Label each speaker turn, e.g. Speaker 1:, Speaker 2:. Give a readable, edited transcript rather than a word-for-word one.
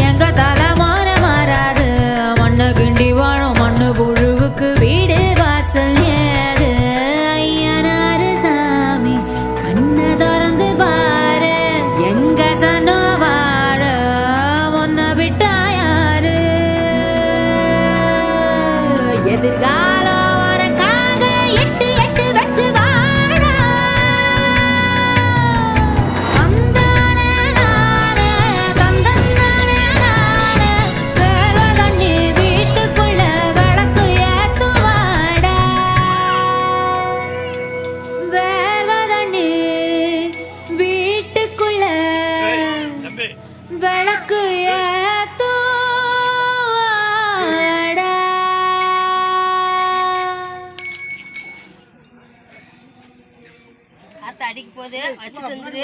Speaker 1: எங்க தலைமாற மாறாது மண்ணு கிண்டி வாழும் மண்ணு புழுவுக்கு வீடு வாசல் ஏது ஐயனாரு சாமி கண்ணை திறந்து பாரு எங்க சனோ வாழ ஒன்ன விட்டா யாரு எதிர்காலம் உனக்காக எட்டு எட்டு வச்சு வாழ தந்தானே நானே தந்தந்தானே நானே வேர்வை தண்ணி வீட்டுக்குள்ள விளக்கு ஏத்துவாடா வேர்வை தண்ணி வீட்டுக்குள்ள விளக்கு ஏத்துவாடா
Speaker 2: அடிக்க போகுது வச்சுட்டு வந்துரு